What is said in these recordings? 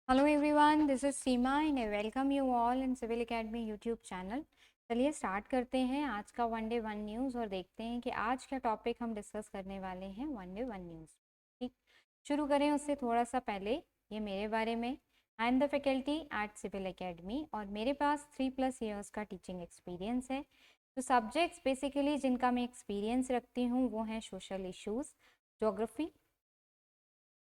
Hello everyone, this is Seema and I welcome you all in Civil Academy YouTube channel. चलिए start करते हैं आज का वन डे वन न्यूज़ और देखते हैं कि आज का टॉपिक हम डिस्कस करने वाले हैं वन डे वन न्यूज़। ठीक, शुरू करें उससे थोड़ा सा पहले ये मेरे बारे में। I am the faculty at Civil Academy और मेरे पास 3+ ईयर्स का टीचिंग एक्सपीरियंस है। तो सब्जेक्ट्स बेसिकली जिनका मैं एक्सपीरियंस रखती हूँ वो हैं social issues, geography,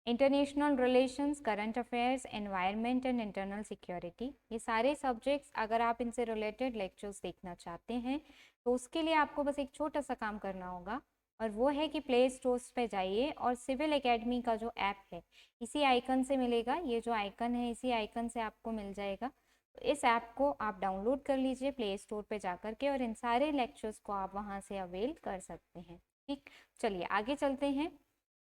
international relations, current affairs, environment and internal security. ये सारे सब्जेक्ट्स अगर आप इनसे रिलेटेड लेक्चर्स देखना चाहते हैं तो उसके लिए आपको बस एक छोटा सा काम करना होगा और वो है कि प्ले स्टोर्स पे जाइए और सिविल एकेडमी का जो ऐप है इसी आइकन से मिलेगा। ये जो आइकन है इसी आइकन से आपको मिल जाएगा। तो इस ऐप को आप डाउनलोड कर लीजिए प्ले स्टोर पे जा कर के और इन सारे लेक्चर्स को आप वहाँ से अवेल कर सकते हैं। ठीक, चलिए आगे चलते हैं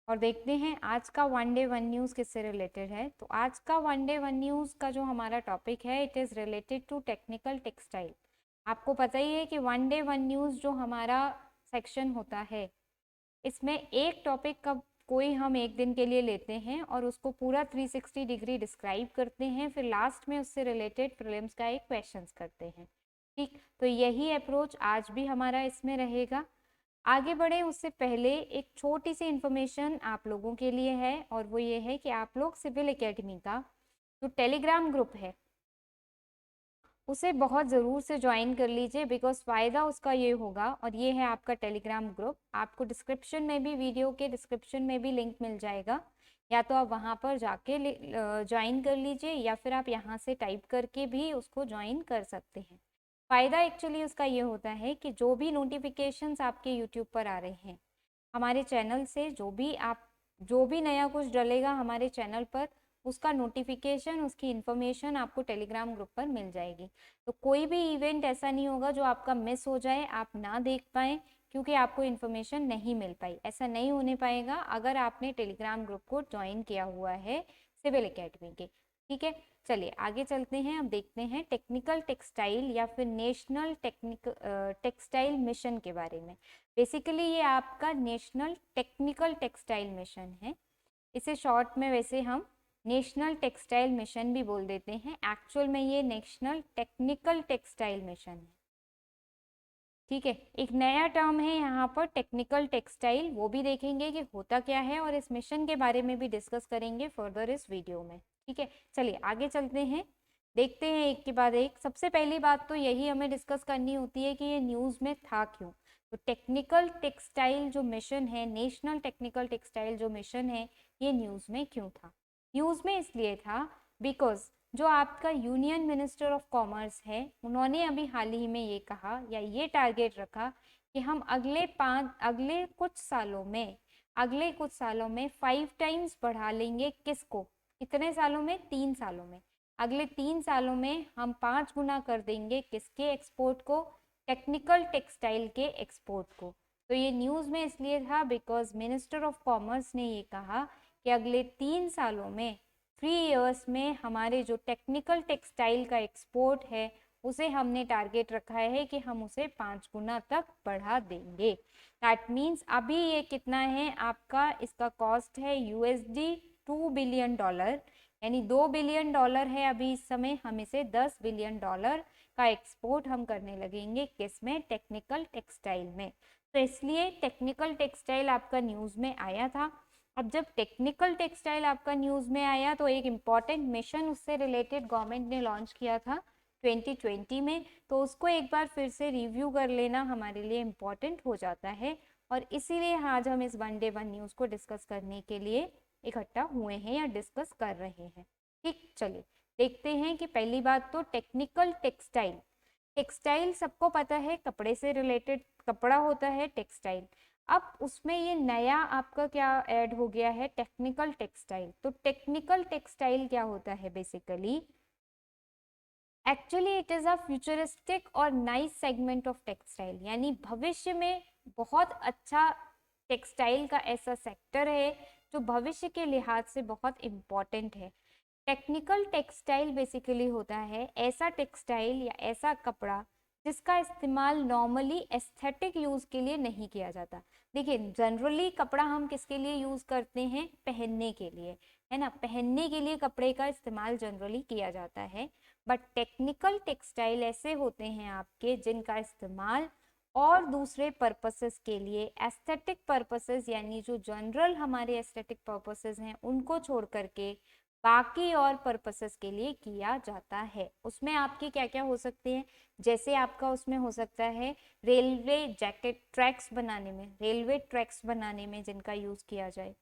और देखते हैं आज का वन डे वन न्यूज़ किससे रिलेटेड है। तो आज का वन डे वन न्यूज़ का जो हमारा टॉपिक है it is related to technical textile. आपको पता ही है कि वन डे वन न्यूज़ जो हमारा सेक्शन होता है इसमें एक टॉपिक का कोई हम एक दिन के लिए लेते हैं और उसको पूरा 360 डिग्री डिस्क्राइब करते हैं, फिर लास्ट में उससे रिलेटेड प्रीलिम्स का एक क्वेश्चंस करते हैं। ठीक, तो यही अप्रोच आज भी हमारा इसमें रहेगा। आगे बढ़े उससे पहले एक छोटी सी इन्फॉर्मेशन आप लोगों के लिए है और वो ये है कि आप लोग सिविल एकेडमी का जो टेलीग्राम ग्रुप है उसे बहुत ज़रूर से ज्वाइन कर लीजिए, बिकॉज फ़ायदा उसका ये होगा और ये है आपका टेलीग्राम ग्रुप। आपको डिस्क्रिप्शन में भी, वीडियो के डिस्क्रिप्शन में भी लिंक मिल जाएगा, या तो आप वहाँ पर जाके ज्वाइन कर लीजिए या फिर आप यहाँ से टाइप करके भी उसको ज्वाइन कर सकते हैं। फ़ायदा एक्चुअली उसका ये होता है कि जो भी नोटिफिकेशंस आपके यूट्यूब पर आ रहे हैं हमारे चैनल से, जो भी नया कुछ डलेगा हमारे चैनल पर उसका नोटिफिकेशन, उसकी इन्फॉर्मेशन आपको टेलीग्राम ग्रुप पर मिल जाएगी। तो कोई भी इवेंट ऐसा नहीं होगा जो आपका मिस हो जाए, आप ना देख पाएँ क्योंकि आपको इन्फॉर्मेशन नहीं मिल पाई। ऐसा नहीं होने पाएगा अगर आपने टेलीग्राम ग्रुप को ज्वाइन किया हुआ है सिविल एकेडमी के। ठीक है, चलिए आगे चलते हैं। अब देखते हैं टेक्निकल टेक्सटाइल या फिर नेशनल टेक्सटाइल मिशन के बारे में। बेसिकली ये आपका नेशनल टेक्निकल टेक्सटाइल मिशन है। इसे शॉर्ट में वैसे हम नेशनल टेक्सटाइल मिशन भी बोल देते हैं, एक्चुअल में ये नेशनल टेक्निकल टेक्सटाइल मिशन है। ठीक है, एक नया टर्म है यहाँ पर टेक्निकल टेक्सटाइल, वो भी देखेंगे कि होता क्या है और इस मिशन के बारे में भी डिस्कस करेंगे फर्दर इस वीडियो में। ठीक है, चलिए आगे चलते हैं, देखते हैं एक के बाद एक। सबसे पहली बात तो यही हमें डिस्कस करनी होती है कि ये न्यूज़ में था क्यों। तो टेक्निकल टेक्सटाइल जो मिशन है, नेशनल टेक्निकल टेक्सटाइल जो मिशन है, ये न्यूज़ में क्यों था? न्यूज़ में इसलिए था बिकॉज जो आपका यूनियन मिनिस्टर ऑफ कॉमर्स है उन्होंने अभी हाल ही में ये कहा या ये टारगेट रखा कि हम अगले कुछ सालों में 5 टाइम्स बढ़ा लेंगे। किसको? कितने सालों में? 3 सालों में। अगले 3 सालों में हम 5 गुना कर देंगे किसके एक्सपोर्ट को? टेक्निकल टेक्सटाइल के एक्सपोर्ट को। तो ये न्यूज़ में इसलिए था बिकॉज मिनिस्टर ऑफ कॉमर्स ने ये कहा कि अगले 3 सालों में, 3 इयर्स में हमारे जो टेक्निकल टेक्सटाइल का एक्सपोर्ट है उसे हमने टारगेट रखा है कि हम उसे 5 गुना तक बढ़ा देंगे। दैट मीन्स अभी ये कितना है आपका, इसका कॉस्ट है USD $2 बिलियन, यानी $2 बिलियन है अभी इस समय। हम इसे $10 बिलियन का एक्सपोर्ट हम करने लगेंगे किसमें? टेक्निकल टेक्सटाइल में। तो इसलिए टेक्निकल टेक्सटाइल आपका न्यूज़ में आया था। अब जब टेक्निकल टेक्सटाइल आपका न्यूज़ में आया तो एक इम्पॉर्टेंट मिशन उससे रिलेटेड गवर्नमेंट ने लॉन्च किया था 2020 में, तो उसको एक बार फिर से रिव्यू कर लेना हमारे लिए इम्पॉर्टेंट हो जाता है और इसीलिए आज हम इस वन डे वन न्यूज़ को डिस्कस करने के लिए इकट्ठा हुए हैं या डिस्कस कर रहे हैं। ठीक, चलिए देखते हैं कि पहली बात तो टेक्निकल टेक्सटाइल। टेक्सटाइल सबको पता है कपड़े से रिलेटेड कपड़ा होता है टेक्सटाइल। अब उसमें ये नया आपका क्या ऐड हो गया है? Technical textile. तो टेक्निकल टेक्सटाइल क्या होता है basically? Actually it is a futuristic और नाइस सेगमेंट ऑफ टेक्सटाइल, यानी भविष्य में बहुत अच्छा टेक्सटाइल का ऐसा सेक्टर है जो भविष्य के लिहाज से बहुत इम्पॉर्टेंट है। टेक्निकल टेक्सटाइल बेसिकली होता है ऐसा टेक्सटाइल या ऐसा कपड़ा जिसका इस्तेमाल नॉर्मली एस्थेटिक यूज के लिए नहीं किया जाता। देखिए जनरली कपड़ा हम किसके लिए यूज करते हैं, पहनने के लिए, है ना, पहनने के लिए कपड़े का इस्तेमाल जनरली किया जाता है। बट टेक्निकल टेक्सटाइल ऐसे होते हैं आपके जिनका इस्तेमाल और दूसरे पर्पसेस के लिए, एस्थेटिक पर्पसेस, यानी जो जनरल हमारे एस्थेटिक पर्पसेस हैं उनको छोड़ करके बाकी और पर्पसेस के लिए किया जाता है। उसमें आपके क्या क्या हो सकते हैं, जैसे आपका उसमें हो सकता है रेलवे जैकेट ट्रैक्स बनाने में, रेलवे ट्रैक्स बनाने में जिनका यूज किया जाए,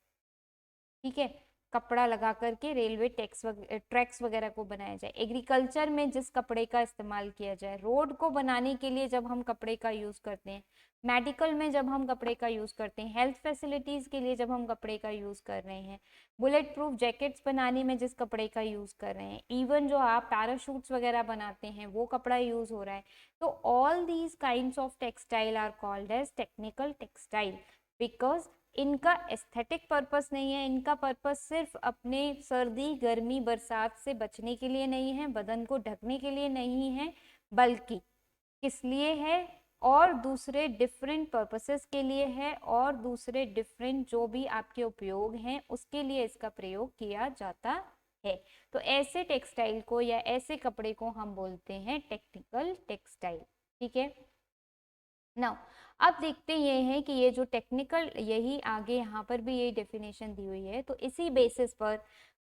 ठीक है, कपड़ा लगा करके रेलवे ट्रैक्स वगैरह को बनाया जाए। एग्रीकल्चर में जिस कपड़े का इस्तेमाल किया जाए, रोड को बनाने के लिए जब हम कपड़े का यूज करते हैं, मेडिकल में जब हम कपड़े का यूज करते हैं, हेल्थ फैसिलिटीज के लिए जब हम कपड़े का यूज कर रहे हैं, बुलेट प्रूफ जैकेट्स बनाने में जिस कपड़े का यूज कर रहे हैं, इवन जो आप पैराशूट्स वगैरह बनाते हैं वो कपड़ा यूज हो रहा है। तो all these kinds of textile are called as technical textile, because इनका एस्थेटिक पर्पस नहीं है, इनका पर्पस सिर्फ अपने सर्दी गर्मी बरसात से बचने के लिए नहीं है, बदन को ढकने के लिए नहीं है, बल्कि किस लिए है, और दूसरे डिफरेंट पर्पसेस के लिए है, और दूसरे डिफरेंट जो भी आपके उपयोग हैं उसके लिए इसका प्रयोग किया जाता है। तो ऐसे टेक्सटाइल को या ऐसे कपड़े को हम बोलते हैं टेक्निकल टेक्सटाइल, ठीक है। नाउ अब देखते ये हैं कि ये जो टेक्निकल, यही आगे यहाँ पर भी यही डेफिनेशन दी हुई है, तो इसी बेसिस पर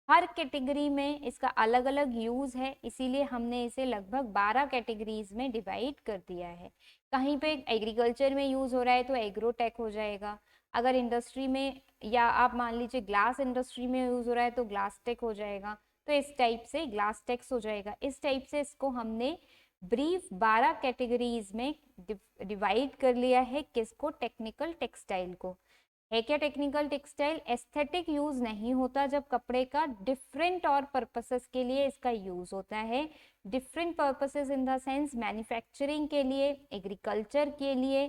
हर कैटेगरी में इसका अलग अलग यूज है, इसीलिए हमने इसे लगभग 12 कैटेगरीज में डिवाइड कर दिया है। कहीं पे एग्रीकल्चर में यूज हो रहा है तो एग्रोटेक हो जाएगा, अगर इंडस्ट्री में या आप मान लीजिए ग्लास इंडस्ट्री में यूज हो रहा है तो ग्लास टेक हो जाएगा, तो इस टाइप से ग्लास टेक्स हो जाएगा। इस टाइप से इसको हमने ब्रीफ 12 कैटेगरीज में डिवाइड कर लिया है, किसको, टेक्निकल टेक्सटाइल को। है क्या टेक्निकल टेक्सटाइल, एस्थेटिक यूज नहीं होता जब कपड़े का डिफरेंट और पर्पसेस के लिए इसका यूज होता है। Different purposes in the sense manufacturing के लिए, एग्रीकल्चर के लिए,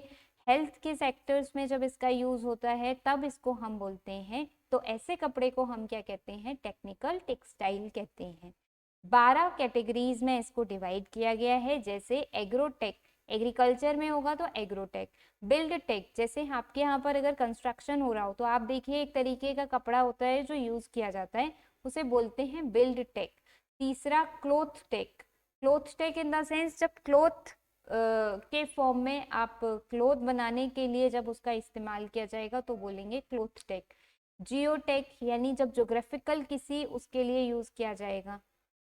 हेल्थ के सेक्टर्स में जब इसका यूज होता है तब इसको हम बोलते हैं, तो ऐसे कपड़े को हम क्या कहते हैं, टेक्निकल टेक्सटाइल कहते हैं। 12 कैटेगरीज में इसको डिवाइड किया गया है, जैसे एग्रोटेक, एग्रीकल्चर में होगा तो एग्रोटेक। बिल्ड टेक, जैसे आपके यहाँ पर अगर कंस्ट्रक्शन हो रहा हो तो आप देखिए एक तरीके का कपड़ा होता है जो यूज किया जाता है, उसे बोलते हैं बिल्ड टेक। तीसरा cloth tech, cloth tech in the sense जब क्लोथ के फॉर्म में आप क्लोथ बनाने के लिए जब उसका इस्तेमाल किया जाएगा तो बोलेंगे क्लोथ टेक। जियोटेक यानी जब ज्योग्राफिकल किसी उसके लिए यूज किया जाएगा।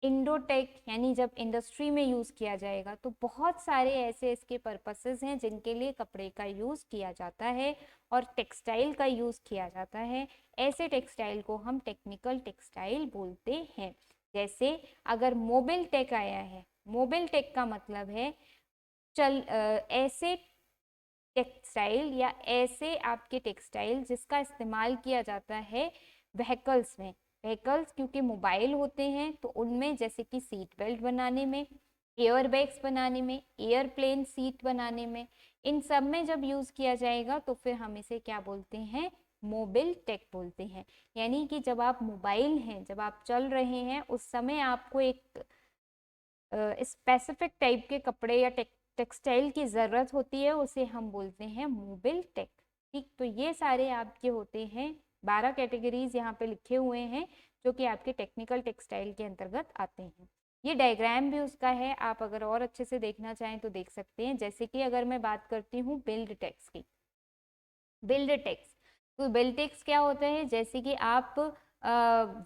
इंडोटेक यानी जब इंडस्ट्री में यूज किया जाएगा। तो बहुत सारे ऐसे इसके पर्पसेस हैं जिनके लिए कपड़े का यूज किया जाता है और टेक्सटाइल का यूज किया जाता है। ऐसे टेक्सटाइल को हम टेक्निकल टेक्सटाइल बोलते हैं। जैसे अगर मोबिल टेक आया है, मोबिल टेक का मतलब है ऐसे टेक्सटाइल या ऐसे आपके टेक्सटाइल जिसका इस्तेमाल किया जाता है व्हीकल्स में। व्हीकल्स क्योंकि मोबाइल होते हैं तो उनमें जैसे कि सीट बेल्ट बनाने में, एयर बैग्स बनाने में, एयरप्लेन सीट बनाने में, इन सब में जब यूज किया जाएगा तो फिर हम इसे क्या बोलते हैं, मोबिल टेक बोलते हैं। यानी कि जब आप मोबाइल हैं, जब आप चल रहे हैं उस समय आपको एक स्पेसिफिक टाइप के कपड़े या टेक्सटाइल की ज़रूरत होती है, उसे हम बोलते हैं मोबिल टेक। ठीक, तो ये सारे आपके होते हैं 12 कैटेगरीज यहाँ पे लिखे हुए हैं जो कि आपके टेक्निकल टेक्सटाइल के अंतर्गत आते हैं। ये डायग्राम भी उसका है, आप अगर और अच्छे से देखना चाहें तो देख सकते हैं। जैसे कि अगर मैं बात करती हूँ बिल्ड टेक्स की, बिल्ड टेक्स, तो बिल्ड टेक्स क्या होता है, जैसे कि आप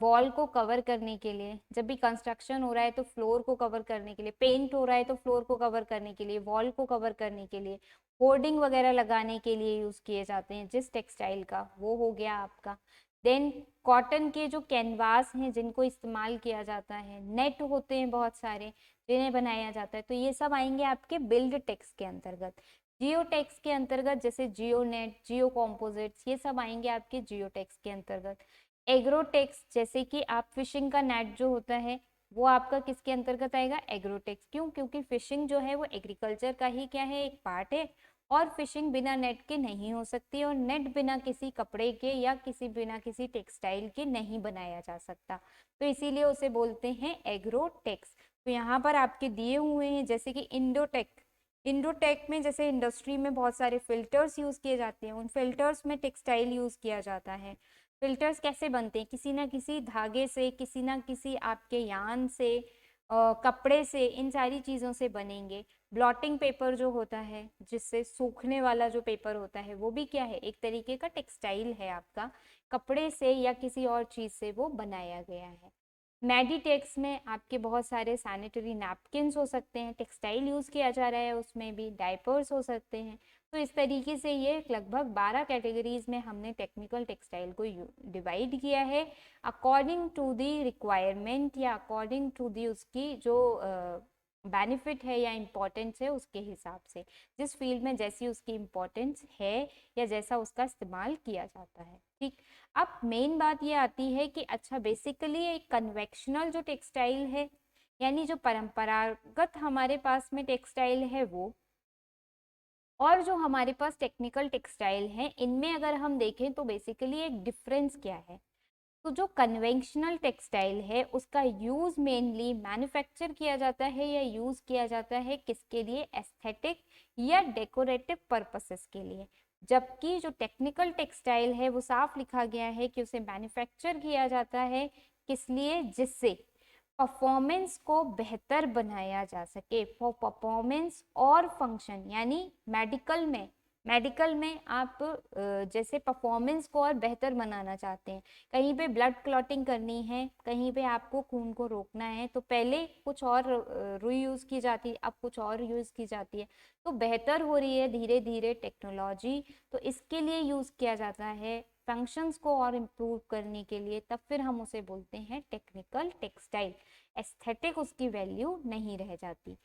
वॉल को कवर करने के लिए, जब भी कंस्ट्रक्शन हो रहा है तो फ्लोर को कवर करने के लिए, पेंट हो रहा है तो फ्लोर को कवर करने के लिए, वॉल को कवर करने के लिए, होर्डिंग वगैरह लगाने के लिए यूज किए जाते हैं जिस टेक्सटाइल का, वो हो गया आपका। देन कॉटन के जो कैनवास हैं जिनको इस्तेमाल किया जाता है, नेट होते हैं बहुत सारे जिन्हें बनाया जाता है, तो ये सब आएंगे आपके बिल्ड टेक्स के अंतर्गत। जियो टेक्स के अंतर्गत जैसे जियो नेट, जियो कॉम्पोजिट्स, ये सब आएंगे आपके जियो टेक्स के अंतर्गत। एग्रोटेक्स, जैसे कि आप फिशिंग का नेट जो होता है वो आपका किसके अंतर्गत आएगा, एग्रोटेक्स। क्यों, क्योंकि फिशिंग जो है वो एग्रीकल्चर का ही क्या है, एक पार्ट है, और फिशिंग बिना नेट के नहीं हो सकती, और नेट बिना किसी कपड़े के या बिना किसी टेक्सटाइल के नहीं बनाया जा सकता, तो इसीलिए उसे बोलते हैं एग्रोटेक्स। तो यहाँ पर आपके दिए हुए हैं जैसे कि इंडोटेक, इंडोटेक में जैसे इंडस्ट्री में बहुत सारे फिल्टर्स यूज़ किए जाते हैं, उन फिल्टर्स में टेक्सटाइल यूज़ किया जाता है। फिल्टर्स कैसे बनते हैं? किसी ना किसी धागे से, किसी ना किसी आपके यान से, कपड़े से, इन सारी चीज़ों से बनेंगे। ब्लॉटिंग पेपर जो होता है, जिससे सूखने वाला जो पेपर होता है, वो भी क्या है? एक तरीके का टेक्सटाइल है आपका, कपड़े से या किसी और चीज़ से वो बनाया गया है। मेडिटेक्स में आपके बहुत सारे सैनिटरी नैपकिन्स हो सकते हैं, टेक्सटाइल यूज़ किया जा रहा है उसमें भी, डायपर्स हो सकते हैं। तो इस तरीके से ये लगभग 12 कैटेगरीज में हमने टेक्निकल टेक्सटाइल को डिवाइड किया है अकॉर्डिंग टू दी रिक्वायरमेंट या अकॉर्डिंग टू दी उसकी जो बेनिफिट है या इम्पोर्टेंस है उसके हिसाब से, जिस फील्ड में जैसी उसकी इम्पोर्टेंस है या जैसा उसका इस्तेमाल किया जाता है। ठीक, अब मेन बात ये आती है कि अच्छा बेसिकली एक कन्वेक्शनल जो टेक्सटाइल है, यानी जो परंपरागत हमारे पास में टेक्सटाइल है वो, और जो हमारे पास टेक्निकल टेक्सटाइल है, इनमें अगर हम देखें तो बेसिकली एक डिफरेंस क्या है। तो जो कन्वेंशनल टेक्सटाइल है उसका यूज मेनली मैन्युफैक्चर किया जाता है या यूज किया जाता है किसके लिए? एस्थेटिक या डेकोरेटिव पर्पसेस के लिए। जबकि जो टेक्निकल टेक्सटाइल है वो साफ लिखा गया है कि उसे मैन्युफैक्चर किया जाता है किस लिए? जिससे परफॉर्मेंस को बेहतर बनाया जा सके, फॉर परफॉर्मेंस और फंक्शन। यानी मेडिकल में आप जैसे परफॉर्मेंस को और बेहतर बनाना चाहते हैं, कहीं पे ब्लड क्लॉटिंग करनी है, कहीं पे आपको खून को रोकना है, तो पहले कुछ और रुई यूज़ की जाती है, अब कुछ और यूज़ की जाती है, तो बेहतर हो रही है धीरे धीरे टेक्नोलॉजी, तो इसके लिए यूज़ किया जाता है फंक्शंस को और इम्प्रूव करने के लिए, तब फिर हम उसे बोलते हैं टेक्निकल टेक्सटाइल। एस्थेटिक उसकी वैल्यू नहीं रह जाती।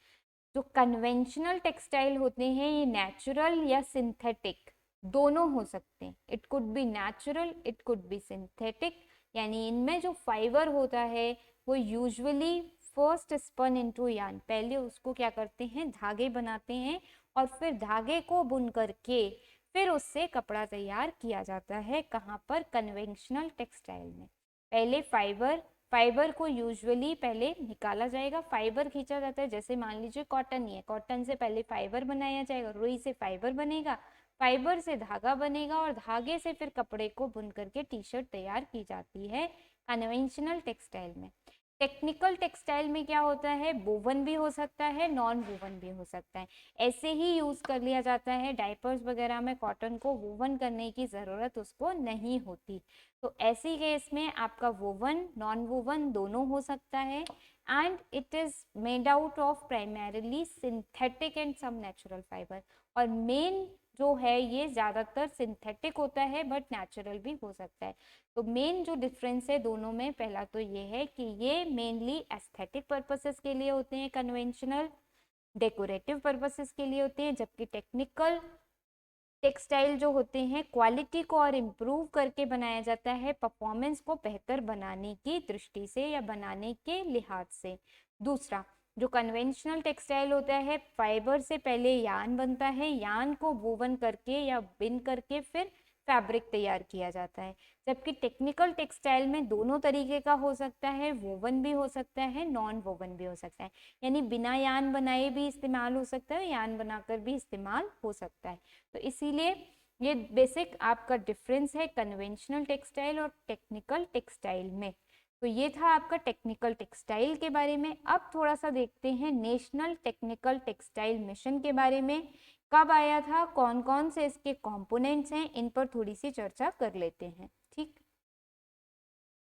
जो कन्वेंशनल टेक्सटाइल होते हैं ये नेचुरल या सिंथेटिक दोनों हो सकते हैं। It could be natural, it could be synthetic, यानी इनमें जो फाइबर होता है वो usually first spun into yarn, पहले उसको क्या करते हैं? धागे बनाते हैं और फिर धागे को बुन करके फिर उससे कपड़ा तैयार किया जाता है। कहाँ पर? कन्वेंशनल टेक्सटाइल में। पहले फाइबर को यूजुअली पहले निकाला जाएगा, फाइबर खींचा जाता है। जैसे मान लीजिए कॉटन ही है, कॉटन से पहले फाइबर बनाया जाएगा, रुई से फाइबर बनेगा, फाइबर से धागा बनेगा और धागे से फिर कपड़े को बुन करके टी शर्ट तैयार की जाती है कन्वेंशनल टेक्सटाइल में। टेक्निकल टेक्सटाइल में क्या होता है? वोवन भी हो सकता है, नॉन वोवन भी हो सकता है। ऐसे ही यूज कर लिया जाता है डायपर्स वगैरह में, कॉटन को वोवन करने की जरूरत उसको नहीं होती। तो ऐसी केस में आपका वोवन नॉन वोवन दोनों हो सकता है, and it is made out of primarily synthetic and some natural fibre. और मेन जो है ये ज्यादातर सिंथेटिक होता है बट नेचुरल भी हो सकता है। तो मेन जो डिफरेंस है दोनों में, पहला तो ये है कि ये मेनली एस्थेटिक पर्पसेस के लिए होते हैं, कन्वेंशनल डेकोरेटिव पर्पसेस के लिए होते हैं, जबकि टेक्निकल टेक्सटाइल जो होते हैं क्वालिटी को और इम्प्रूव करके बनाया जाता है, परफॉर्मेंस को बेहतर बनाने की दृष्टि से या बनाने के लिहाज से। दूसरा, जो कन्वेंशनल टेक्सटाइल होता है, फाइबर से पहले यान बनता है, यान को वोवन करके या बिन करके फिर फैब्रिक तैयार किया जाता है। जबकि टेक्निकल टेक्सटाइल में दोनों तरीके का हो सकता है, वोवन भी हो सकता है, नॉन वोवन भी हो सकता है, यानी बिना यान बनाए भी इस्तेमाल हो सकता है, यान बनाकर भी इस्तेमाल हो सकता है। तो इसीलिए ये बेसिक आपका डिफरेंस है कन्वेंशनल टेक्सटाइल और टेक्निकल टेक्सटाइल में। तो ये था आपका टेक्निकल टेक्सटाइल के बारे में। अब थोड़ा सा देखते हैं नेशनल टेक्निकल टेक्सटाइल मिशन के बारे में, कब आया था, कौन कौन से इसके कंपोनेंट्स हैं, इन पर थोड़ी सी चर्चा कर लेते हैं। ठीक,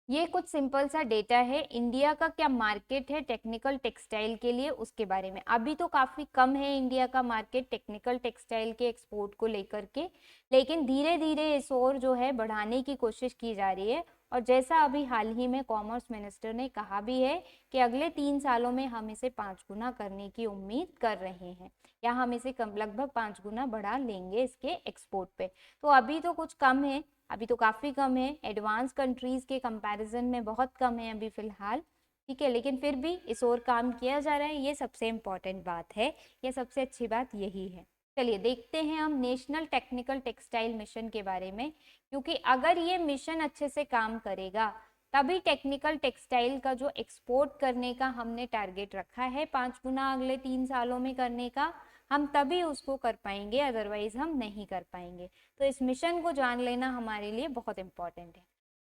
ये कुछ सिंपल सा डेटा है, इंडिया का क्या मार्केट है टेक्निकल टेक्सटाइल के लिए उसके बारे में। अभी तो काफी कम है इंडिया का मार्केट टेक्निकल टेक्सटाइल के एक्सपोर्ट को लेकर के, लेकिन धीरे धीरे इस ओर जो है बढ़ाने की कोशिश की जा रही है। और जैसा अभी हाल ही में कॉमर्स मिनिस्टर ने कहा भी है कि अगले 3 सालों में हम इसे 5 गुना करने की उम्मीद कर रहे हैं, या हम इसे लगभग 5 गुना बढ़ा लेंगे इसके एक्सपोर्ट पे। तो अभी तो कुछ कम है, अभी तो काफ़ी कम है, एडवांस कंट्रीज़ के कंपैरिजन में बहुत कम है अभी फ़िलहाल। ठीक है, लेकिन फिर भी इस ओर काम किया जा रहा है, ये सबसे इम्पॉर्टेंट बात है, ये सबसे अच्छी बात यही है। चलिए देखते हैं हम नेशनल टेक्निकल टेक्सटाइल मिशन के बारे में, क्योंकि अगर ये मिशन अच्छे से काम करेगा तभी टेक्निकल टेक्सटाइल का जो एक्सपोर्ट करने का हमने टारगेट रखा है 5 गुना अगले 3 सालों में करने का, हम तभी उसको कर पाएंगे, अदरवाइज हम नहीं कर पाएंगे। तो इस मिशन को जान लेना हमारे लिए बहुत इम्पोर्टेंट है।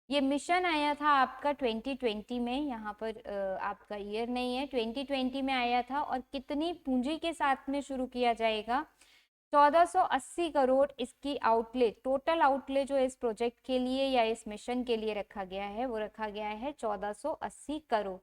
ये मिशन आया था आपका 2020 में, यहाँ पर आपका ईयर नहीं है, 2020 में आया था। और कितनी पूंजी के साथ में शुरू किया जाएगा? 1480 करोड़ इसकी आउटले, टोटल आउटले जो इस प्रोजेक्ट के लिए या इस मिशन के लिए रखा गया है वो रखा गया है 1480 करोड़।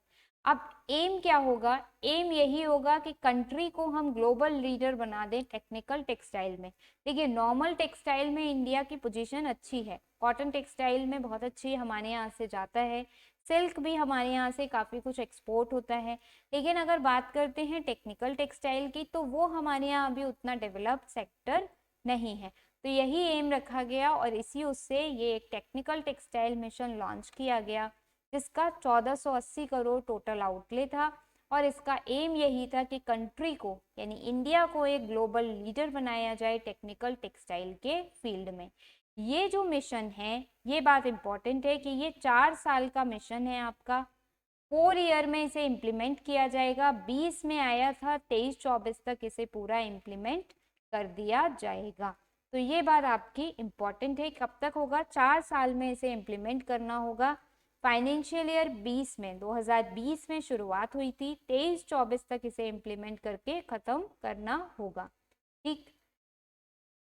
अब एम क्या होगा? एम यही होगा कि कंट्री को हम ग्लोबल लीडर बना दें टेक्निकल टेक्सटाइल में। देखिए, नॉर्मल टेक्सटाइल में इंडिया की पोजीशन अच्छी है, कॉटन टेक्सटाइल में बहुत अच्छी हमारे यहाँ से जाता है, सिल्क भी हमारे यहाँ से काफ़ी कुछ एक्सपोर्ट होता है। लेकिन अगर बात करते हैं टेक्निकल टेक्सटाइल की, तो वो हमारे यहाँ अभी उतना डेवलप्ड सेक्टर नहीं है। तो यही एम रखा गया और इसी उससे ये एक टेक्निकल टेक्सटाइल मिशन लॉन्च किया गया, जिसका 1480 करोड़ टोटल आउटले था। और इसका एम यही था कि कंट्री को, यानी इंडिया को, एक ग्लोबल लीडर बनाया जाए टेक्निकल टेक्सटाइल के फील्ड में। ये जो मिशन है, ये बात इम्पॉर्टेंट है कि ये 4 साल का मिशन है आपका, 4 ईयर में इसे इम्प्लीमेंट किया जाएगा। 20 में आया था, 23-24 तक इसे पूरा इम्प्लीमेंट कर दिया जाएगा। तो ये बात आपकी इम्पॉर्टेंट है, कब तक होगा? 4 साल में इसे इम्प्लीमेंट करना होगा। फाइनेंशियल ईयर 20 में, 2020 में शुरुआत हुई थी, 23-24 तक इसे इम्प्लीमेंट करके खत्म करना होगा। ठीक,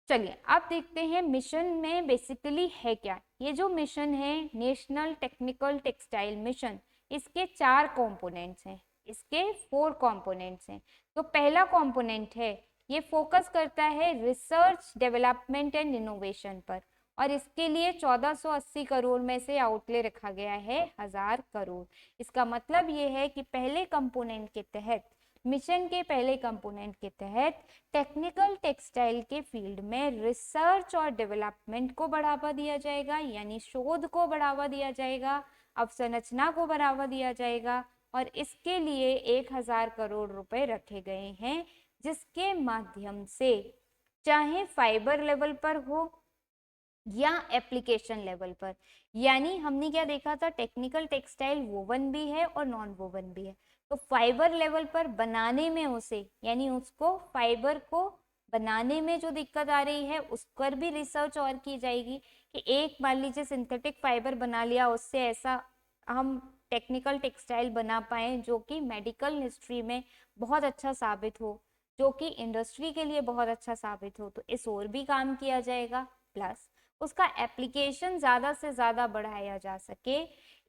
चलिए अब देखते हैं मिशन में बेसिकली है क्या। ये जो मिशन है नेशनल टेक्निकल टेक्सटाइल मिशन, इसके 4 कंपोनेंट्स हैं, इसके 4 कंपोनेंट्स हैं। तो पहला कंपोनेंट है, ये फोकस करता है रिसर्च डेवलपमेंट एंड इनोवेशन पर, और इसके लिए 1480 करोड़ में से आउटले रखा गया है 1000 करोड़। इसका मतलब ये है कि पहले कंपोनेंट के तहत, मिशन के पहले कंपोनेंट के तहत टेक्निकल टेक्सटाइल के फील्ड में रिसर्च और डेवलपमेंट को बढ़ावा दिया जाएगा, यानी शोध को बढ़ावा दिया जाएगा, अवसंरचना को बढ़ावा दिया जाएगा। और इसके लिए 1000 करोड़ रुपए रखे गए हैं, जिसके माध्यम से चाहे फाइबर लेवल पर हो या एप्लीकेशन लेवल पर, यानी हमने क्या देखा था, टेक्निकल टेक्सटाइल वोवन भी है और नॉन वोवन भी है। तो फाइबर लेवल पर बनाने में उसे, यानी उसको फाइबर को बनाने में जो दिक्कत आ रही है उस पर भी रिसर्च और की जाएगी कि एक मान लीजिए सिंथेटिक फाइबर बना लिया, उससे ऐसा हम टेक्निकल टेक्सटाइल बना पाए जो कि मेडिकल हिस्ट्री में बहुत अच्छा साबित हो, जो कि इंडस्ट्री के लिए बहुत अच्छा साबित हो। तो इस और भी काम किया जाएगा, प्लस उसका एप्लीकेशन ज़्यादा से ज़्यादा बढ़ाया जा सके,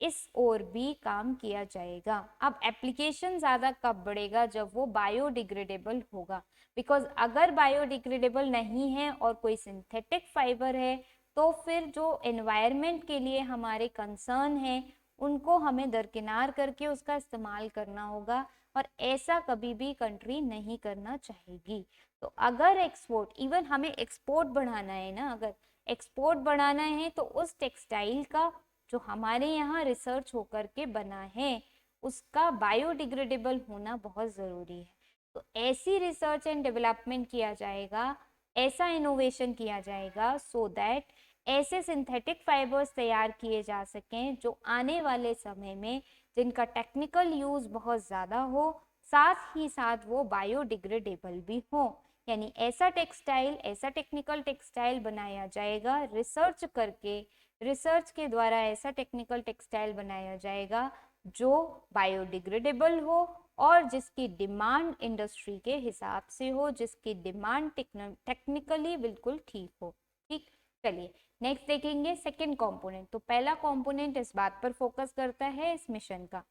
इस ओर भी काम किया जाएगा। अब एप्लीकेशन ज़्यादा कब बढ़ेगा? जब वो बायोडिग्रेडेबल होगा। बिकॉज अगर बायोडिग्रेडेबल नहीं है और कोई सिंथेटिक फाइबर है, तो फिर जो एनवायरनमेंट के लिए हमारे कंसर्न है उनको हमें दरकिनार करके उसका इस्तेमाल करना होगा, और ऐसा कभी भी कंट्री नहीं करना चाहेगी। तो अगर एक्सपोर्ट, इवन हमें एक्सपोर्ट बढ़ाना है ना, अगर एक्सपोर्ट बढ़ाना है तो उस टेक्सटाइल का जो हमारे यहाँ रिसर्च होकर के बना है उसका बायोडिग्रेडेबल होना बहुत ज़रूरी है। तो ऐसी रिसर्च एंड डेवलपमेंट किया जाएगा, ऐसा इनोवेशन किया जाएगा सो दैट ऐसे सिंथेटिक फाइबर्स तैयार किए जा सकें जो आने वाले समय में जिनका टेक्निकल यूज़ बहुत ज़्यादा हो, साथ ही साथ वो बायोडिग्रेडेबल भी हो। यानी ऐसा टेक्सटाइल, ऐसा टेक्निकल टेक्सटाइल बनाया जाएगा रिसर्च करके, रिसर्च के द्वारा ऐसा टेक्निकल टेक्सटाइल बनाया जाएगा जो बायोडिग्रेडेबल हो और जिसकी डिमांड इंडस्ट्री के हिसाब से हो, जिसकी डिमांड टेक्निकली बिल्कुल ठीक हो। ठीक, चलिए नेक्स्ट देखेंगे सेकंड कंपोनेंट। तो पहला कंपोनेंट इस बात पर फोकस करता है इस मिशन का।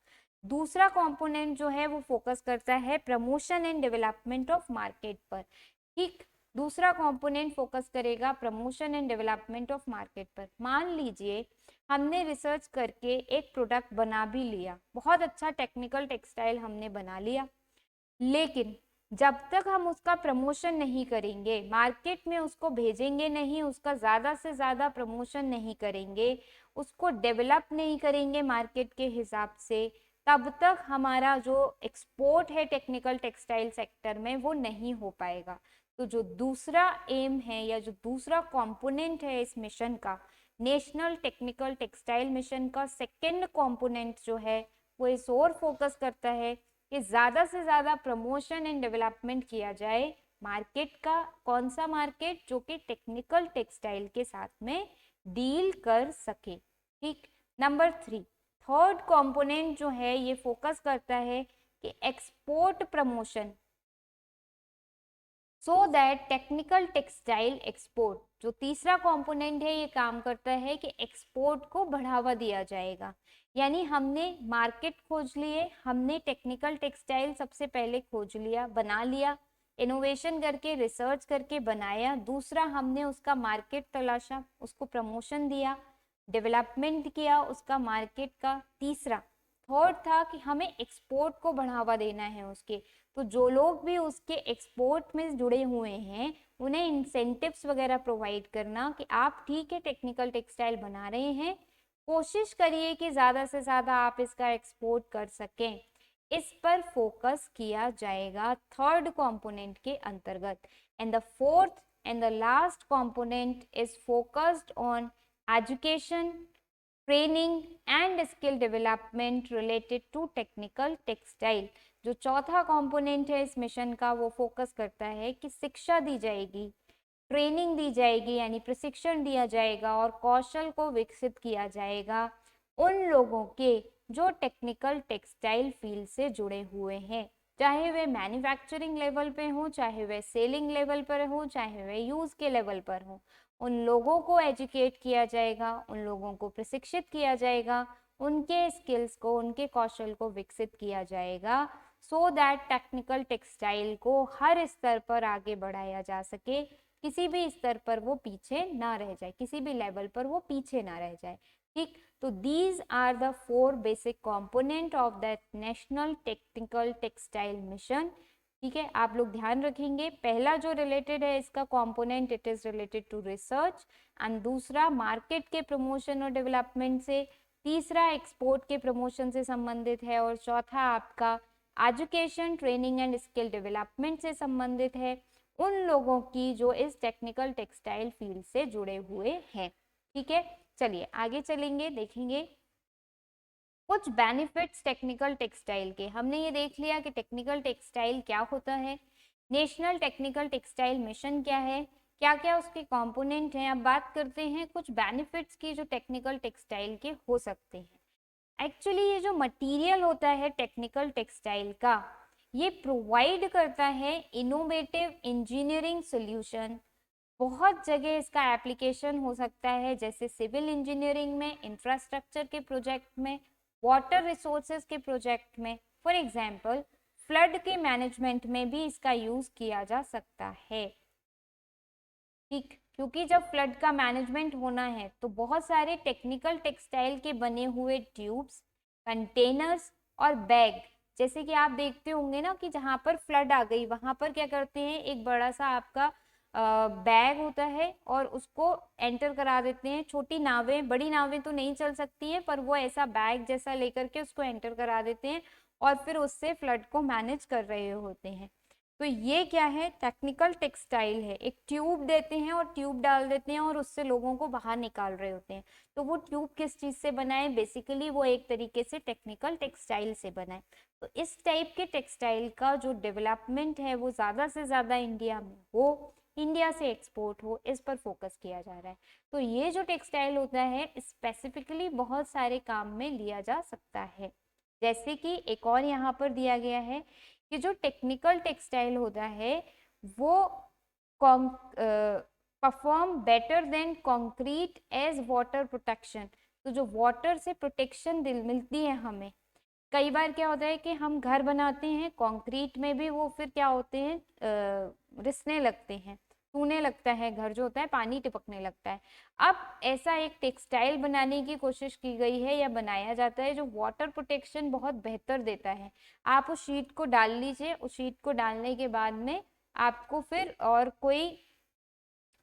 दूसरा कंपोनेंट जो है वो फोकस करता है promotion and development of market पर। ठीक, दूसरा कंपोनेंट फोकस करेगा promotion and development of market पर। मान लीजिए हमने रिसर्च करके एक प्रोडक्ट बना भी लिया, बहुत अच्छा टेक्निकल टेक्सटाइल हमने बना लिया, लेकिन जब तक हम उसका प्रमोशन नहीं करेंगे, मार्केट में उसको भेजेंगे नहीं, उसका ज़्यादा से ज़्यादा प्रमोशन नहीं करेंगे, उसको डेवलप नहीं करेंगे मार्केट के हिसाब से, तब तक हमारा जो एक्सपोर्ट है टेक्निकल टेक्सटाइल सेक्टर में वो नहीं हो पाएगा। तो जो दूसरा एम है या जो दूसरा कंपोनेंट है इस मिशन का, नेशनल टेक्निकल टेक्सटाइल मिशन का सेकेंड कंपोनेंट जो है वो इस ओर फोकस करता है कि ज़्यादा से ज़्यादा प्रमोशन एंड डेवलपमेंट किया जाए मार्केट का कौन सा मार्केट, जो कि टेक्निकल टेक्सटाइल के साथ में डील कर सके। ठीक। नंबर 3, थर्ड कंपोनेंट जो है ये फोकस करता है कि export promotion, so that technical textile export. जो तीसरा कंपोनेंट है ये काम करता है कि एक्सपोर्ट को बढ़ावा दिया जाएगा। यानी हमने मार्केट खोज लिए, हमने टेक्निकल टेक्सटाइल सबसे पहले खोज लिया, बना लिया, इनोवेशन करके रिसर्च करके बनाया। दूसरा, हमने उसका मार्केट तलाशा, उसको प्रमोशन दिया, डेवलपमेंट किया उसका मार्केट का। तीसरा, थर्ड था कि हमें एक्सपोर्ट को बढ़ावा देना है उसके। तो जो लोग भी उसके एक्सपोर्ट में जुड़े हुए हैं उन्हें इंसेंटिव्स वगैरह प्रोवाइड करना कि आप ठीक है टेक्निकल टेक्सटाइल बना रहे हैं, कोशिश करिए कि ज़्यादा से ज़्यादा आप इसका एक्सपोर्ट कर सकें। इस पर फोकस किया जाएगा थर्ड कंपोनेंट के अंतर्गत। And the fourth and the last component is focused on education, training and skill development related to technical textile. जो चौथा कंपोनेंट है इस मिशन का वो फोकस करता है कि शिक्षा दी जाएगी, ट्रेनिंग दी जाएगी यानी प्रशिक्षण दिया जाएगा और कौशल को विकसित किया जाएगा उन लोगों के जो टेक्निकल टेक्सटाइल फील्ड से जुड़े हुए हैं, चाहे वे मैन्युफैक्चरिंग लेवल पे हो, चाहे वे सेलिंग लेवल पर हो, चाहे वे यूज के लेवल पर हो। उन लोगों को एजुकेट किया जाएगा, उन लोगों को प्रशिक्षित किया जाएगा, उनके स्किल्स को, उनके कौशल को विकसित किया जाएगा, सो दैट टेक्निकल टेक्सटाइल को हर स्तर पर आगे बढ़ाया जा सके, किसी भी स्तर पर वो पीछे ना रह जाए, किसी भी लेवल पर वो पीछे ना रह जाए। ठीक। तो these are the 4 basic component of that national technical textile mission. ठीक है, आप लोग ध्यान रखेंगे, पहला जो रिलेटेड है इसका component it is related to research, and दूसरा मार्केट के प्रमोशन और डेवलपमेंट से, तीसरा एक्सपोर्ट के प्रमोशन से संबंधित है, और चौथा आपका education, training and skill development से संबंधित है उन लोगों की जो इस टेक्निकल टेक्सटाइल फील्ड से जुड़े हुए हैं। ठीक है, चलिए आगे चलेंगे, देखेंगे कुछ बेनिफिट्स टेक्निकल टेक्सटाइल के। हमने ये देख लिया कि टेक्निकल टेक्सटाइल क्या होता है, नेशनल टेक्निकल टेक्सटाइल मिशन क्या है, क्या क्या उसके कंपोनेंट हैं। अब बात करते हैं कुछ बेनिफिट्स की जो टेक्निकल टेक्सटाइल के हो सकते हैं। एक्चुअली ये जो मटेरियल होता है टेक्निकल टेक्सटाइल का, ये प्रोवाइड करता है इनोवेटिव इंजीनियरिंग सॉल्यूशन। बहुत जगह इसका एप्लीकेशन हो सकता है, जैसे सिविल इंजीनियरिंग में, इंफ्रास्ट्रक्चर के प्रोजेक्ट में, वाटर रिसोर्सेज के प्रोजेक्ट में, फॉर एग्जांपल फ्लड के मैनेजमेंट में भी इसका यूज किया जा सकता है। ठीक, क्योंकि जब फ्लड का मैनेजमेंट होना है तो बहुत सारे टेक्निकल टेक्सटाइल के बने हुए ट्यूब्स, कंटेनर्स और बैग, जैसे कि आप देखते होंगे ना कि जहाँ पर फ्लड आ गई वहां पर क्या करते हैं, एक बड़ा सा आपका बैग होता है और उसको एंटर करा देते हैं। छोटी नावें, बड़ी नावें तो नहीं चल सकती हैं, पर वो ऐसा बैग जैसा लेकर के उसको एंटर करा देते हैं और फिर उससे फ्लड को मैनेज कर रहे होते हैं। तो ये क्या है, टेक्निकल टेक्सटाइल है। एक ट्यूब देते हैं और ट्यूब डाल देते हैं और उससे लोगों को बाहर निकाल रहे होते हैं। तो वो ट्यूब किस चीज से बना है, बेसिकली वो एक तरीके से टेक्निकल टेक्सटाइल से बना है। तो इस टाइप के टेक्सटाइल का जो डेवलपमेंट है वो ज्यादा से ज्यादा इंडिया में हो, इंडिया से एक्सपोर्ट हो, इस पर फोकस किया जा रहा है। तो ये जो टेक्सटाइल होता है स्पेसिफिकली बहुत सारे काम में लिया जा सकता है। जैसे कि एक और यहाँ पर दिया गया है कि जो टेक्निकल टेक्सटाइल होता है वो perform better than concrete as water protection. तो जो वाटर से प्रोटेक्शन मिलती है हमें, कई बार क्या होता है कि हम घर बनाते हैं कंक्रीट में भी वो फिर क्या होते हैं, रिसने लगते हैं, सूने लगता है, घर जो होता है पानी टपकने लगता है। अब ऐसा एक टेक्सटाइल बनाने की कोशिश की गई है या बनाया जाता है जो वाटर प्रोटेक्शन बहुत बेहतर देता है। आप उस शीट को डाल लीजिए, उस शीट को डालने के बाद में आपको फिर और कोई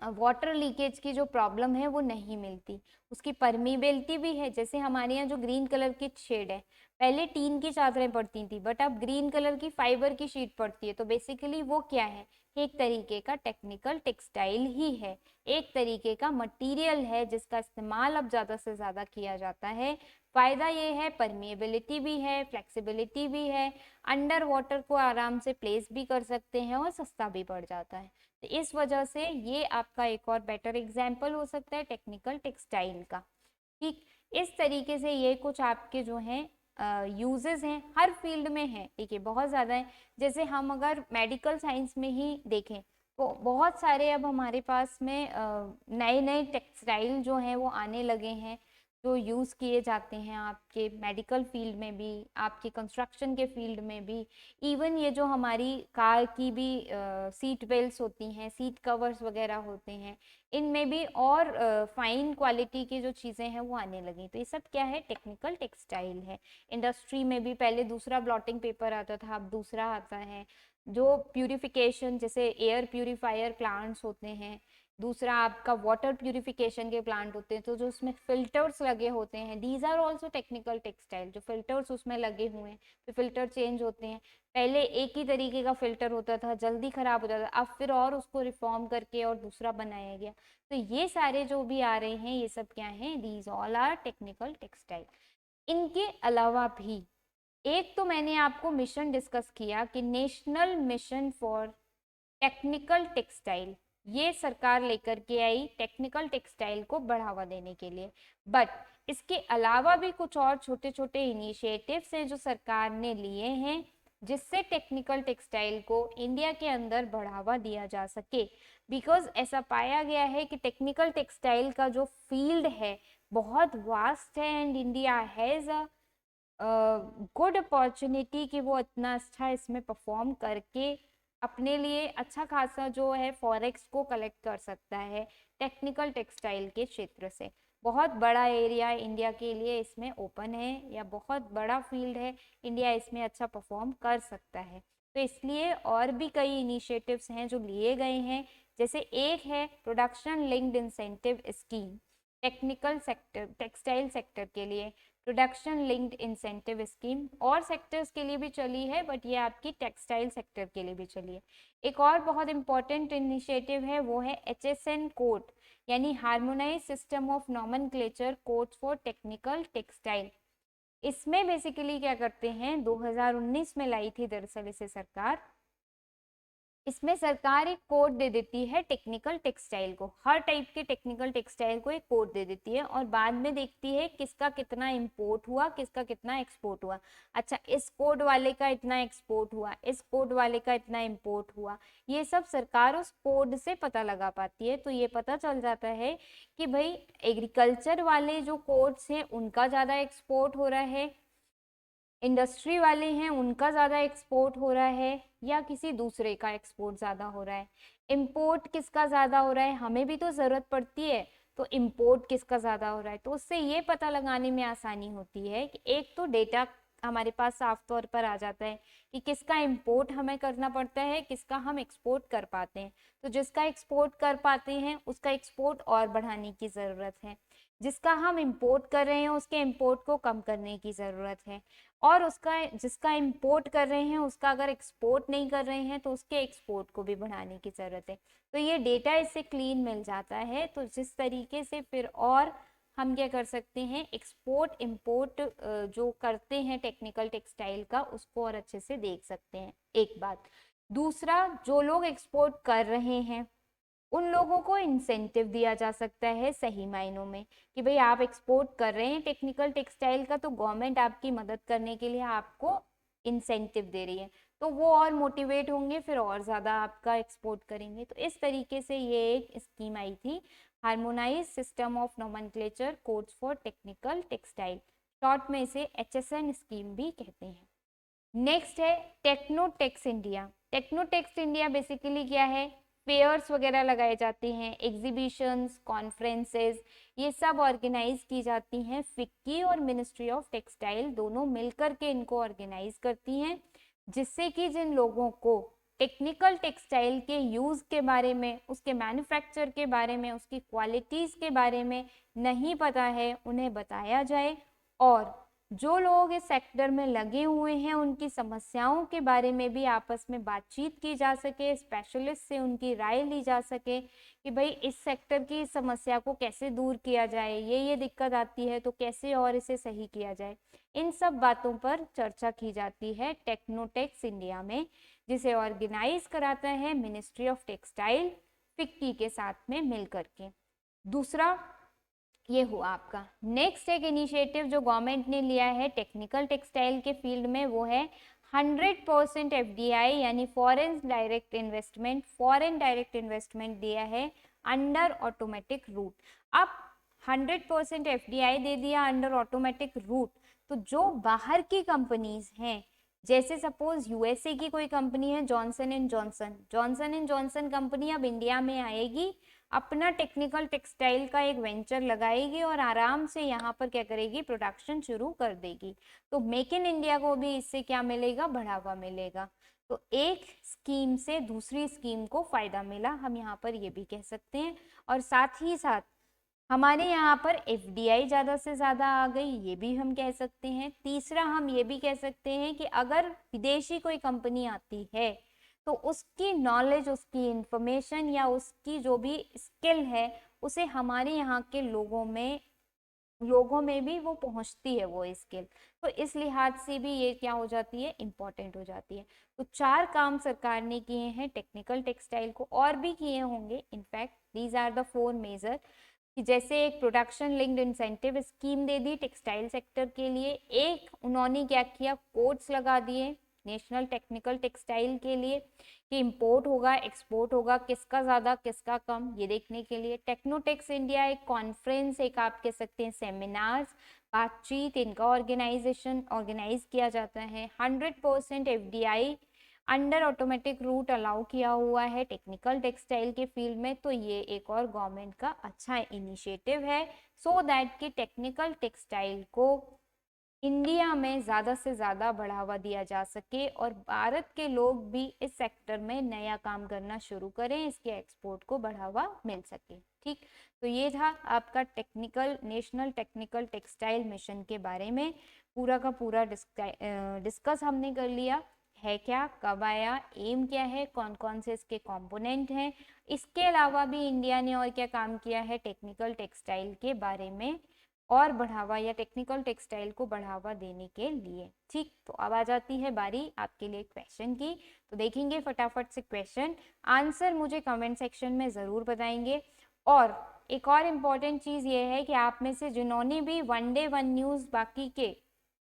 वाटर लीकेज की जो प्रॉब्लम है वो नहीं मिलती। उसकी परमीबिलिटी भी है, जैसे हमारे यहाँ जो ग्रीन कलर की शेड है, पहले टीन की चादरें पड़ती थी बट अब ग्रीन कलर की फाइबर की शीट पड़ती है। तो बेसिकली वो क्या है, एक तरीके का टेक्निकल टेक्सटाइल ही है, एक तरीके का मटेरियल है जिसका इस्तेमाल अब ज़्यादा से ज़्यादा किया जाता है फ़ायदा ये है, परमिएबिलिटी भी है, फ्लेक्सिबिलिटी भी है, अंडर वाटर को आराम से प्लेस भी कर सकते हैं और सस्ता भी पड़ जाता है। तो इस वजह से ये आपका एक और बेटर एग्जाम्पल हो सकता है टेक्निकल टेक्सटाइल का। ठीक इस तरीके से ये कुछ आपके जो हैं यूजेस हैं, हर फील्ड में हैं, देखिए बहुत ज़्यादा है। जैसे हम अगर मेडिकल साइंस में ही देखें तो बहुत सारे अब हमारे पास में नए नए टेक्सटाइल जो हैं वो आने लगे हैं, जो यूज़ किए जाते हैं आपके मेडिकल फील्ड में भी, आपके कंस्ट्रक्शन के फील्ड में भी। इवन ये जो हमारी कार की भी सीट बेल्ट्स होती हैं, सीट कवर्स वगैरह होते हैं, इनमें भी और फाइन क्वालिटी की जो चीज़ें हैं वो आने लगी। तो ये सब क्या है, टेक्निकल टेक्सटाइल है। इंडस्ट्री में भी पहले दूसरा ब्लॉटिंग पेपर आता था, अब दूसरा आता है। जो प्यूरिफिकेशन, जैसे एयर प्यूरिफायर प्लांट्स होते हैं, दूसरा आपका वाटर प्यूरिफिकेशन के प्लांट होते हैं, तो जो उसमें फिल्टर्स लगे होते हैं, these are also technical textile. जो फिल्टर्स उसमें लगे हुए हैं, तो फिल्टर चेंज होते हैं। पहले एक ही तरीके का फिल्टर होता था, जल्दी खराब हो जाता था, अब फिर और उसको रिफॉर्म करके और दूसरा बनाया गया। तो ये सारे जो भी आ रहे हैं, ये सब क्या हैं, these all are technical textile. इनके अलावा भी एक तो मैंने आपको मिशन डिस्कस किया कि national mission for technical textile, ये सरकार लेकर के आई टेक्निकल टेक्सटाइल को बढ़ावा देने के लिए। बट इसके अलावा भी कुछ और छोटे छोटे इनिशिएटिव्स हैं जो सरकार ने लिए हैं, जिससे टेक्निकल टेक्सटाइल को इंडिया के अंदर बढ़ावा दिया जा सके। बिकॉज ऐसा पाया गया है कि टेक्निकल टेक्सटाइल का जो फील्ड है बहुत वास्ट है, and India has a good opportunity कि वो इतना अच्छा इसमें परफॉर्म करके अपने लिए अच्छा खासा जो है फॉरेक्स को कलेक्ट कर सकता है टेक्निकल टेक्सटाइल के क्षेत्र से। बहुत बड़ा एरिया इंडिया के लिए इसमें ओपन है, या बहुत बड़ा फील्ड है, इंडिया इसमें अच्छा परफॉर्म कर सकता है। तो इसलिए और भी कई इनिशिएटिव्स हैं जो लिए गए हैं। जैसे एक है production linked incentive scheme, technical sector, textile sector के लिए प्रोडक्शन लिंक्ड इंसेंटिव स्कीम, और सेक्टर्स के लिए भी चली है, बट ये आपकी टेक्सटाइल सेक्टर के लिए भी चली है। एक और बहुत इंपॉर्टेंट इनिशिएटिव है, वो है HSN कोड, यानी harmonise system of nomenclature codes for technical textile. इसमें बेसिकली क्या करते हैं, 2019 में लाई थी दरअसल इसे सरकार। इसमें सरकार एक कोड दे देती है टेक्निकल टेक्सटाइल को, हर टाइप के टेक्निकल टेक्सटाइल को एक कोड दे देती है, और बाद में देखती है किसका कितना इंपोर्ट हुआ, किसका कितना एक्सपोर्ट हुआ। अच्छा, इस कोड वाले का इतना एक्सपोर्ट हुआ, इस कोड वाले का इतना इंपोर्ट हुआ, ये सब सरकार उस कोड से पता लगा पाती है। तो ये पता चल जाता है कि भाई एग्रीकल्चर वाले जो कोड्स हैं उनका ज़्यादा एक्सपोर्ट हो रहा है, इंडस्ट्री वाले हैं उनका ज़्यादा एक्सपोर्ट हो रहा है, या किसी दूसरे का एक्सपोर्ट ज़्यादा हो रहा है। इंपोर्ट किसका ज़्यादा हो रहा है, हमें भी तो ज़रूरत पड़ती है, तो इंपोर्ट किसका ज़्यादा हो रहा है। तो उससे ये पता लगाने में आसानी होती है कि एक तो डेटा हमारे पास साफ तौर पर आ जाता है कि किसका इंपोर्ट हमें करना पड़ता है, किसका हम एक्सपोर्ट कर पाते हैं। तो जिसका एक्सपोर्ट कर पाते हैं उसका एक्सपोर्ट और बढ़ाने की ज़रूरत है, जिसका हम इंपोर्ट कर रहे हैं उसके इंपोर्ट को कम करने की ज़रूरत है, और उसका जिसका इंपोर्ट कर रहे हैं उसका अगर एक्सपोर्ट नहीं कर रहे हैं तो उसके एक्सपोर्ट को भी बढ़ाने की ज़रूरत है। तो ये डेटा इससे क्लीन मिल जाता है। तो जिस तरीके से फिर और हम क्या कर सकते हैं, एक्सपोर्ट इंपोर्ट जो करते हैं टेक्निकल टेक्सटाइल का, उसको और अच्छे से देख सकते हैं, एक बात। दूसरा, जो लोग एक्सपोर्ट कर रहे हैं उन लोगों को इंसेंटिव दिया जा सकता है सही मायनों में, कि भाई आप एक्सपोर्ट कर रहे हैं टेक्निकल टेक्सटाइल का, तो गवर्नमेंट आपकी मदद करने के लिए आपको इंसेंटिव दे रही है, तो वो और मोटिवेट होंगे, फिर और ज़्यादा आपका एक्सपोर्ट करेंगे। तो इस तरीके से ये एक स्कीम आई थी, harmonise system of nomenclature codes for technical textile, short में इसे HSN स्कीम भी कहते हैं। नेक्स्ट है टेक्नोटेक्स इंडिया। टेक्नोटेक्स इंडिया बेसिकली क्या है, फेयर्स वगैरह लगाए जाते हैं, एग्जीबिशंस, कॉन्फ्रेंसेस, ये सब ऑर्गेनाइज की जाती हैं। फिक्की और मिनिस्ट्री ऑफ टेक्सटाइल दोनों मिलकर के इनको ऑर्गेनाइज करती हैं, जिससे कि जिन लोगों को टेक्निकल टेक्सटाइल के यूज़ के बारे में, उसके मैन्युफैक्चर के बारे में, उसकी क्वालिटीज़ के बारे में नहीं पता है, उन्हें बताया जाए, और जो लोग इस सेक्टर में लगे हुए हैं उनकी समस्याओं के बारे में भी आपस में बातचीत की जा सके, स्पेशलिस्ट से उनकी राय ली जा सके कि भाई इस सेक्टर की समस्या को कैसे दूर किया जाए, ये दिक्कत आती है तो कैसे और इसे सही किया जाए। इन सब बातों पर चर्चा की जाती है टेक्नोटेक्स इंडिया में, जिसे ऑर्गेनाइज कराता है मिनिस्ट्री ऑफ टेक्सटाइल फिक्की के साथ में मिलकर के। दूसरा ये हुआ आपका। नेक्स्ट एक इनिशिएटिव जो गवर्नमेंट ने लिया है टेक्निकल टेक्सटाइल के फील्ड में, वो है 100% FDI यानी फॉरेन डायरेक्ट इन्वेस्टमेंट दिया है अंडर ऑटोमेटिक रूट। अब 100% FDI दे दिया अंडर ऑटोमेटिक रूट, तो जो बाहर की कंपनीज हैं, जैसे सपोज यूएसए की कोई कंपनी है जॉनसन एंड जॉनसन कंपनी अब इंडिया में आएगी, अपना टेक्निकल टेक्सटाइल का एक वेंचर लगाएगी और आराम से यहाँ पर क्या करेगी, प्रोडक्शन शुरू कर देगी। तो मेक इन इंडिया को भी इससे क्या मिलेगा, बढ़ावा मिलेगा। तो एक स्कीम से दूसरी स्कीम को फायदा मिला, हम यहाँ पर ये भी कह सकते हैं। और साथ ही साथ हमारे यहाँ पर FDI ज़्यादा से ज़्यादा आ गई, ये भी हम कह सकते हैं। तीसरा हम ये भी कह सकते हैं कि अगर विदेशी कोई कंपनी आती है तो उसकी नॉलेज, उसकी इंफॉर्मेशन या उसकी जो भी स्किल है उसे हमारे यहाँ के लोगों में भी वो पहुँचती है वो स्किल। तो इस लिहाज से भी ये क्या हो जाती है, इम्पोर्टेंट हो जाती है। तो 4 काम सरकार ने किए हैं टेक्निकल टेक्सटाइल को, और भी किए होंगे, in fact these are the 4 major. कि जैसे एक प्रोडक्शन लिंक्ड इंसेंटिव स्कीम दे दी टेक्सटाइल सेक्टर के लिए, एक उन्होंने क्या किया, कोड्स लगा दिए नेशनल टेक्निकल टेक्सटाइल के लिए कि इंपोर्ट होगा एक्सपोर्ट होगा, किसका ज़्यादा किसका कम, ये देखने के लिए। टेक्नोटेक्स इंडिया एक कॉन्फ्रेंस, एक आप कह सकते हैं सेमिनार्स, बातचीत, इनका ऑर्गेनाइज किया जाता है। 100% FDI under automatic route allow किया हुआ है टेक्निकल टेक्सटाइल के फील्ड में। तो ये एक और गवर्नमेंट का अच्छा इनिशिएटिव है, सो दैट कि टेक्निकल टेक्सटाइल को इंडिया में ज़्यादा से ज़्यादा बढ़ावा दिया जा सके और भारत के लोग भी इस सेक्टर में नया काम करना शुरू करें, इसके एक्सपोर्ट को बढ़ावा मिल सके। ठीक, तो ये था आपका नेशनल टेक्निकल टेक्सटाइल मिशन के बारे में पूरा का पूरा डिस्कस हमने कर लिया। है क्या, कब आया, एम क्या है, कौन कौन से इसके कंपोनेंट हैं। इसके अलावा भी इंडिया ने और क्या काम किया है टेक्निकल टेक्सटाइल के बारे में और बढ़ावा या टेक्निकल टेक्सटाइल को बढ़ावा देने के लिए। ठीक, तो अब आ जाती है बारी आपके लिए क्वेश्चन की। तो देखेंगे फटाफट से क्वेश्चन, आंसर मुझे कमेंट सेक्शन में ज़रूर बताएंगे। और एक और इम्पॉर्टेंट चीज़ ये है कि आप में से जिन्होंने भी वन डे वन न्यूज़ बाकी के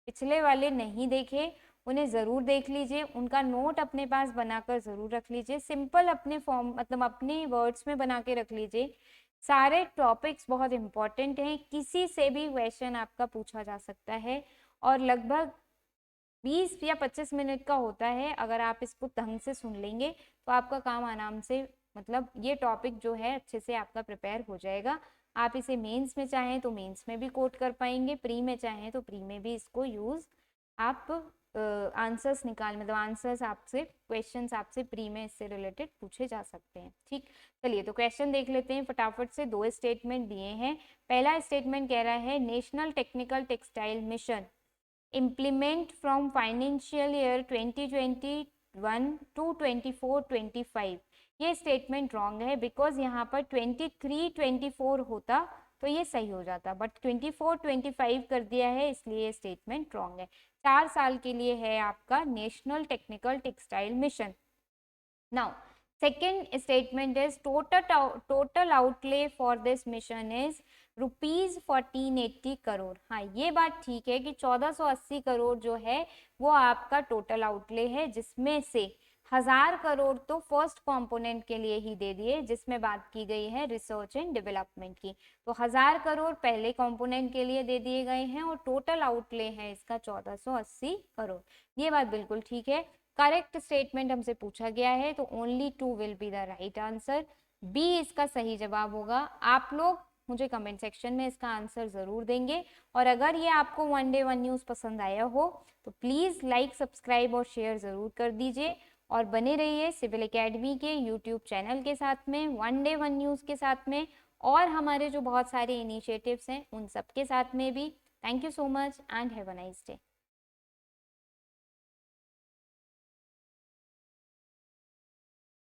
पिछले वाले नहीं देखे, उन्हें ज़रूर देख लीजिए, उनका नोट अपने पास बनाकर ज़रूर रख लीजिए, सिंपल अपने फॉर्म मतलब अपने वर्ड्स में बना के रख लीजिए। सारे टॉपिक्स बहुत इंपॉर्टेंट हैं, किसी से भी क्वेश्चन आपका पूछा जा सकता है और लगभग 20 या 25 मिनट का होता है। अगर आप इसको ढंग से सुन लेंगे तो आपका काम आराम से, मतलब ये टॉपिक जो है अच्छे से आपका प्रिपेयर हो जाएगा। आप इसे मेंस में चाहें तो मेंस में भी कोट कर पाएंगे, प्री में चाहें तो प्री में भी इसको यूज़ आप आंसर्स मतलब आंसर्स आपसे, क्वेश्चंस आपसे प्री में इससे रिलेटेड पूछे जा सकते हैं। ठीक, चलिए तो क्वेश्चन देख लेते हैं फटाफट से। 2 स्टेटमेंट दिए हैं। पहला स्टेटमेंट कह रहा है national technical textile mission implement from financial year 2021 to 24-25। ये स्टेटमेंट रॉन्ग है, बिकॉज यहाँ पर 23-24 होता तो ये सही हो जाता, बट 24-25 कर दिया है, इसलिए ये स्टेटमेंट रॉन्ग है। 4 साल के लिए है आपका national technical textile mission. Now second statement is total outlay for this mission is ₹1480 crore. हाँ, ये बात ठीक है कि 1480 करोड़ जो है वो आपका टोटल आउटले है, जिसमें से 1000 करोड़ तो फर्स्ट कंपोनेंट के लिए ही दे दिए, जिसमें बात की गई है रिसर्च एंड डेवलपमेंट की। तो 1000 करोड़ पहले कंपोनेंट के लिए दे दिए गए हैं और टोटल आउटले है इसका 1480 करोड़। ये बात बिल्कुल ठीक है। करेक्ट स्टेटमेंट हमसे पूछा गया है तो only 2 will be the right answer. B इसका सही जवाब होगा। आप लोग मुझे कमेंट सेक्शन में इसका आंसर ज़रूर देंगे। और अगर ये आपको वन डे वन न्यूज़ पसंद आया हो तो प्लीज़ लाइक, सब्सक्राइब और शेयर ज़रूर कर दीजिए और बने रहिए सिविल एकेडमी के यूट्यूब चैनल के साथ में, वन डे वन न्यूज़ के साथ में और हमारे जो बहुत सारे इनिशिएटिव्स हैं उन सब के साथ में भी। Thank you so much and have a nice day.